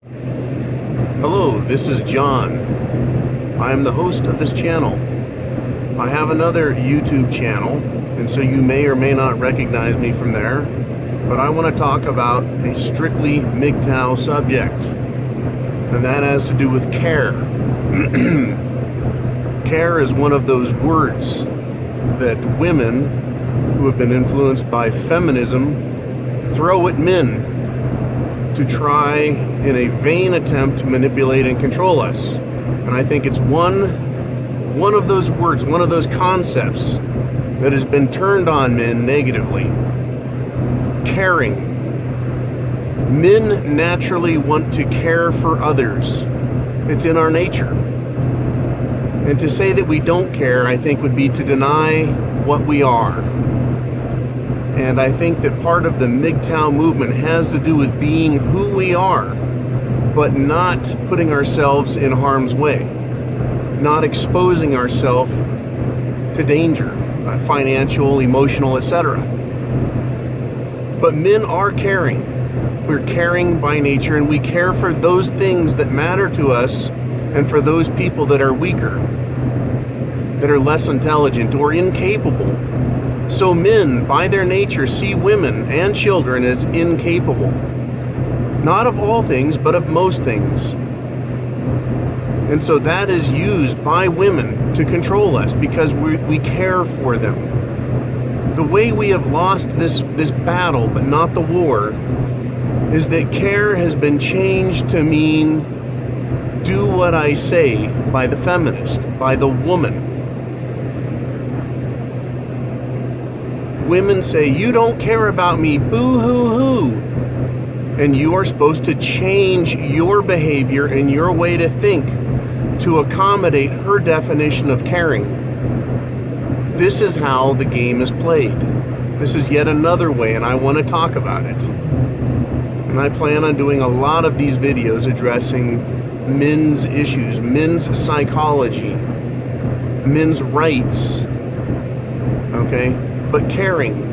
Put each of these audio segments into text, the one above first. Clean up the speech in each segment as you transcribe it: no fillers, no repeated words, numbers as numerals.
Hello, this is John. I am the host of this channel. I have another YouTube channel, and so you may or may not recognize me from there, but I want to talk about a strictly MGTOW subject, and that has to do with care. Care is one of those words that women who have been influenced by feminism throw at men to try in a vain attempt to manipulate and control us. And I think it's one of those words, one of those concepts that has been turned on men negatively. Caring. Men naturally want to care for others. It's in our nature. And to say that we don't care, I think, would be to deny what we are. And I think that part of the MGTOW movement has to do with being who we are, but not putting ourselves in harm's way, not exposing ourselves to danger, financial, emotional, etc. But men are caring. We're caring by nature, and we care for those things that matter to us and for those people that are weaker, that are less intelligent or incapable. So men, by their nature, see women and children as incapable. Not of all things, but of most things. And so that is used by women to control us because we care for them. The way we have lost this battle, but not the war, is that care has been changed to mean do what I say by the feminist, by the woman. Women say, you don't care about me, boo-hoo-hoo. And you are supposed to change your behavior and your way to think to accommodate her definition of caring. This is how the game is played. This is yet another way, and I want to talk about it. And I plan on doing a lot of these videos addressing men's issues, men's psychology, men's rights, okay? But caring,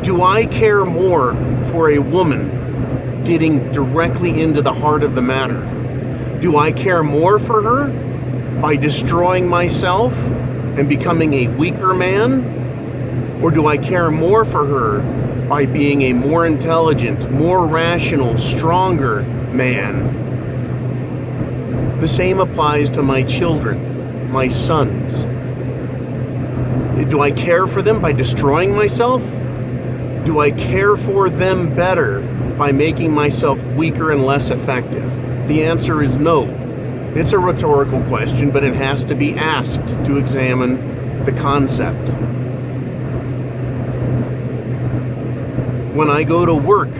do I care more for a woman getting directly into the heart of the matter? Do I care more for her by destroying myself and becoming a weaker man? Or do I care more for her by being a more intelligent, more rational, stronger man? The same applies to my children, my sons. Do I care for them by destroying myself? Do I care for them better by making myself weaker and less effective? The answer is no. It's a rhetorical question, but it has to be asked to examine the concept. When I go to work,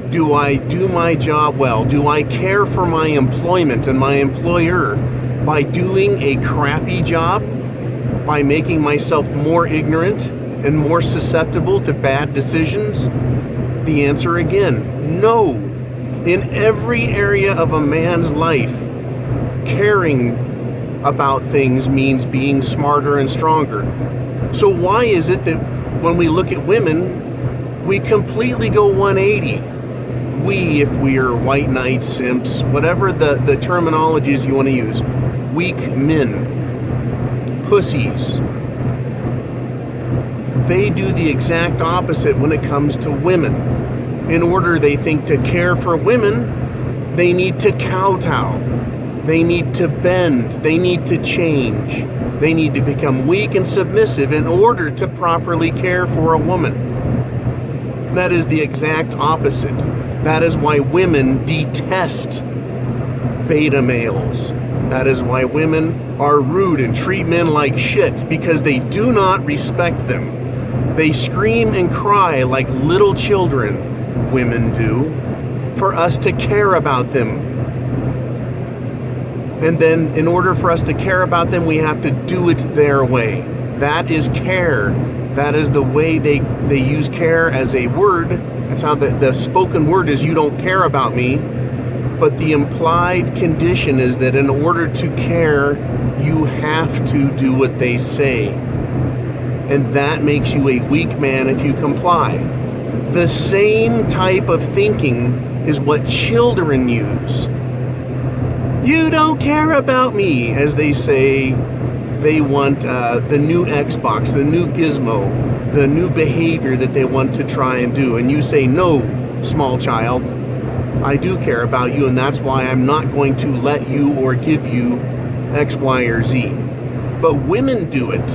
do I do my job well? Do I care for my employment and my employer by doing a crappy job? By making myself more ignorant and more susceptible to bad decisions? The answer again, no. In every area of a man's life, caring about things means being smarter and stronger. So why is it that when we look at women, we completely go 180? We, if we are white knights, simps, whatever the terminologies you want to use, weak men, pussies. They do the exact opposite when it comes to women. In order, they think, to care for women, they need to kowtow. They need to bend. They need to change. They need to become weak and submissive in order to properly care for a woman. That is the exact opposite. That is why women detest beta males. That is why women are rude and treat men like shit, because they do not respect them. They scream and cry like little children, women do, for us to care about them. And then in order for us to care about them, we have to do it their way. That is care. That is the way they use care as a word. That's how the spoken word is, you don't care about me. But the implied condition is that in order to care, you have to do what they say. And that makes you a weak man if you comply. The same type of thinking is what children use. You don't care about me, as they say. They want the new Xbox, the new gizmo, the new behavior that they want to try and do. And you say, no, small child, I do care about you, and that's why I'm not going to let you or give you X, Y, or Z. But women do it.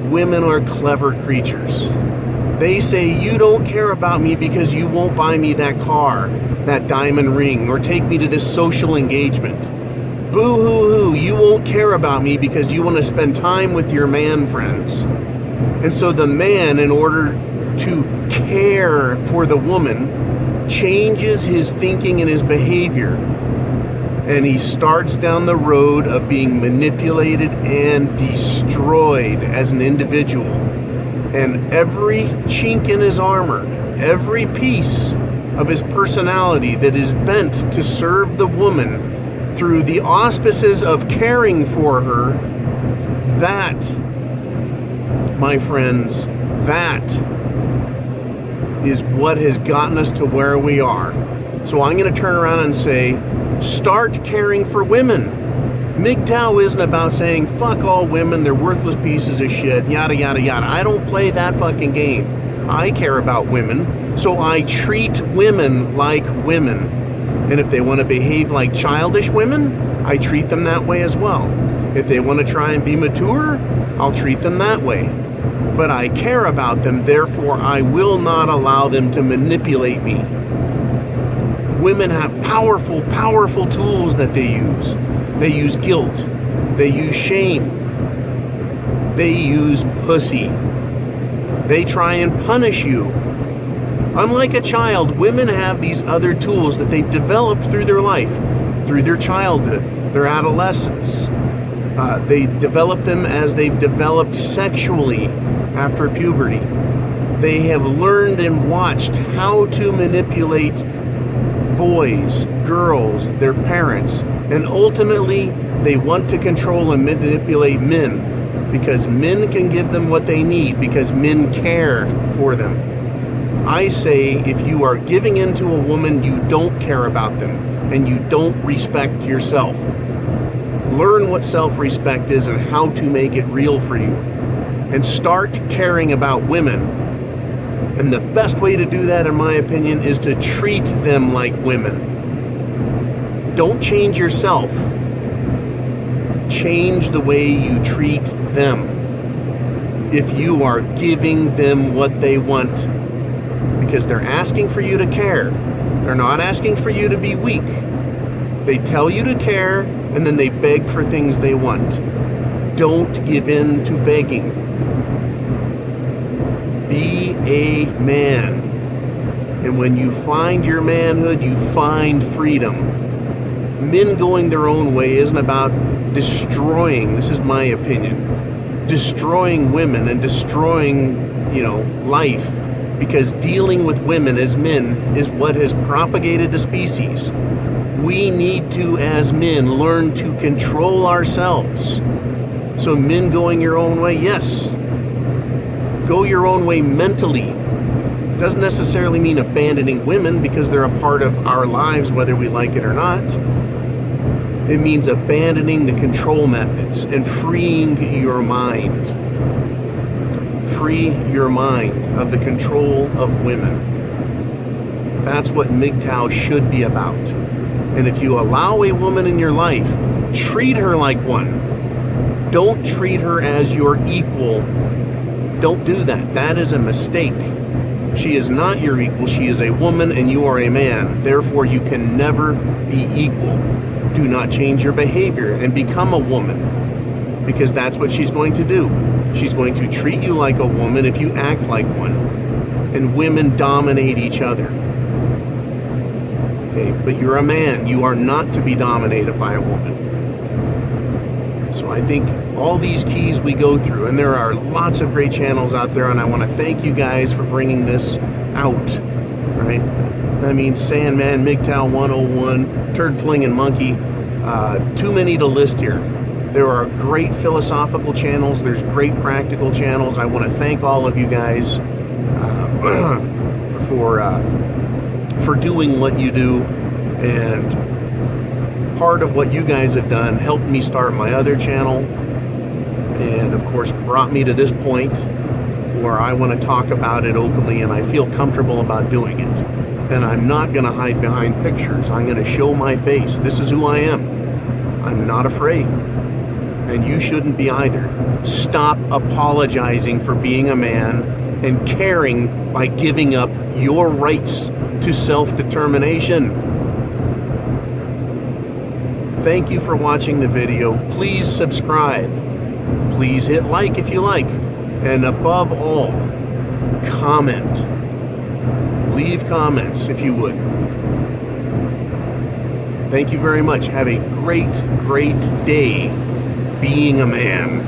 Women are clever creatures. They say, you don't care about me because you won't buy me that car, that diamond ring, or take me to this social engagement. Boo-hoo-hoo, you won't care about me because you want to spend time with your man friends. And so the man, in order to care for the woman, changes his thinking and his behavior. And he starts down the road of being manipulated and destroyed as an individual. And every chink in his armor, every piece of his personality that is bent to serve the woman through the auspices of caring for her, that, my friends, that is what has gotten us to where we are. So I'm going to turn around and say, start caring for women. MGTOW isn't about saying, fuck all women, they're worthless pieces of shit, yada, yada, yada. I don't play that fucking game. I care about women, so I treat women like women. And if they want to behave like childish women, I treat them that way as well. If they want to try and be mature, I'll treat them that way. But I care about them, therefore I will not allow them to manipulate me. Women have powerful, powerful tools that they use. They use guilt. They use shame. They use pussy. They try and punish you. Unlike a child, women have these other tools that they've developed through their life, through their childhood, their adolescence. They develop them as they've developed sexually after puberty. They have learned and watched how to manipulate boys, girls, their parents, and ultimately they want to control and manipulate men because men can give them what they need because men care for them. I say if you are giving in to a woman, you don't care about them and you don't respect yourself. Learn what self-respect is and how to make it real for you. And start caring about women. And the best way to do that, in my opinion, is to treat them like women. Don't change yourself. Change the way you treat them. If you are giving them what they want. Because they're asking for you to care. They're not asking for you to be weak. They tell you to care, and then they beg for things they want. Don't give in to begging. Be a man. And when you find your manhood, you find freedom. Men going their own way isn't about destroying, this is my opinion, destroying women and destroying, life. Because dealing with women as men is what has propagated the species. We need to, as men, learn to control ourselves. So men going your own way, yes. Go your own way mentally. Doesn't necessarily mean abandoning women because they're a part of our lives whether we like it or not. It means abandoning the control methods and freeing your mind. Free your mind of the control of women. That's what MGTOW should be about. And if you allow a woman in your life, treat her like one. Don't treat her as your equal. Don't do that. That is a mistake. She is not your equal. She is a woman and you are a man. Therefore, you can never be equal. Do not change your behavior and become a woman. Because that's what she's going to do. She's going to treat you like a woman if you act like one. And women dominate each other. Okay, but you're a man. You are not to be dominated by a woman. So I think all these keys we go through, and there are lots of great channels out there, and I want to thank you guys for bringing this out. Right? I mean, Sandman, MGTOW 101, Turd Flinging Monkey, too many to list here. There are great philosophical channels. There's great practical channels. I want to thank all of you guys for for doing what you do, and part of what you guys have done helped me start my other channel, and of course brought me to this point where I want to talk about it openly, and I feel comfortable about doing it. And I'm not going to hide behind pictures. I'm going to show my face. This is who I am. I'm not afraid. And you shouldn't be either. Stop apologizing for being a man and caring by giving up your rights to self-determination. Thank you for watching the video. Please subscribe. Please hit like if you like. And above all, comment. Leave comments if you would. Thank you very much. Have a great, great day being a man.